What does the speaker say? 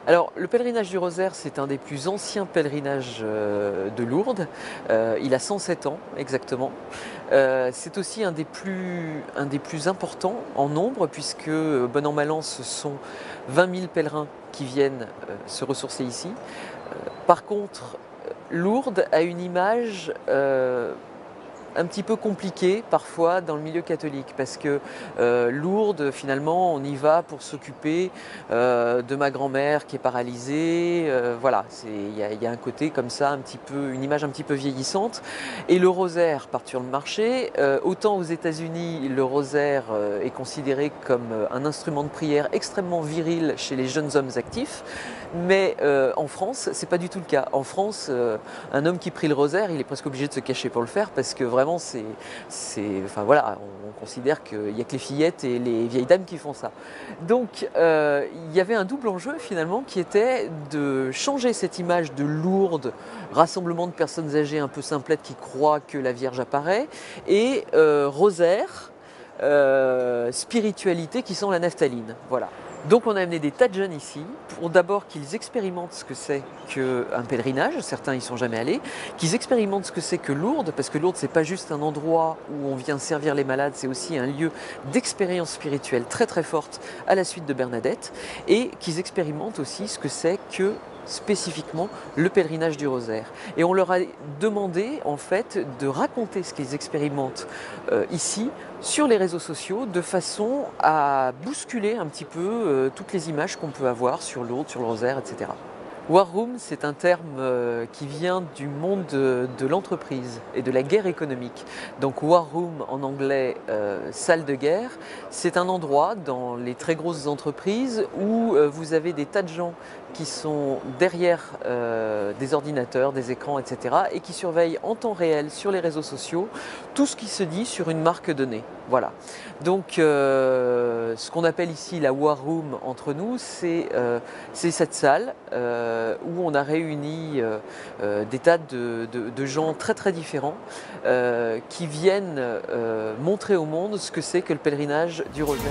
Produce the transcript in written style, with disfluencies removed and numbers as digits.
Alors, le pèlerinage du Rosaire, c'est un des plus anciens pèlerinages de Lourdes. Il a 107 ans exactement. C'est aussi un des plus importants en nombre, puisque, bon an mal an, ce sont 20 000 pèlerins qui viennent se ressourcer ici. Par contre, Lourdes a une image un petit peu compliqué parfois dans le milieu catholique, parce que Lourdes, finalement, on y va pour s'occuper de ma grand-mère qui est paralysée. Voilà, il y a un côté comme ça, une image un petit peu vieillissante. Et le rosaire part sur le marché. Autant aux États-Unis, le rosaire est considéré comme un instrument de prière extrêmement viril chez les jeunes hommes actifs, mais en France, c'est pas du tout le cas. En France, un homme qui prie le rosaire, il est presque obligé de se cacher pour le faire, parce que vraiment, enfin voilà, on considère qu'il n'y a que les fillettes et les vieilles dames qui font ça. Donc, il y avait un double enjeu finalement, qui était de changer cette image de Lourdes, rassemblement de personnes âgées un peu simplettes qui croient que la Vierge apparaît, et rosaire, spiritualité qui sent la naphtaline. Voilà. Donc on a amené des tas de jeunes ici pour d'abord qu'ils expérimentent ce que c'est qu'un pèlerinage, certains y sont jamais allés, qu'ils expérimentent ce que c'est que Lourdes, parce que Lourdes c'est pas juste un endroit où on vient servir les malades, c'est aussi un lieu d'expérience spirituelle très très forte à la suite de Bernadette, et qu'ils expérimentent aussi ce que c'est que spécifiquement le pèlerinage du Rosaire. Et on leur a demandé en fait de raconter ce qu'ils expérimentent ici sur les réseaux sociaux, de façon à bousculer un petit peu toutes les images qu'on peut avoir sur Lourdes, sur le Rosaire, etc. War Room, c'est un terme qui vient du monde de l'entreprise et de la guerre économique. Donc War Room en anglais, salle de guerre, c'est un endroit dans les très grosses entreprises où vous avez des tas de gens qui sont derrière des ordinateurs, des écrans, etc. et qui surveillent en temps réel sur les réseaux sociaux tout ce qui se dit sur une marque donnée. Voilà. Donc ce qu'on appelle ici la War Room entre nous, c'est cette salle où on a réuni des tas de gens très très différents qui viennent montrer au monde ce que c'est que le pèlerinage du Rosaire.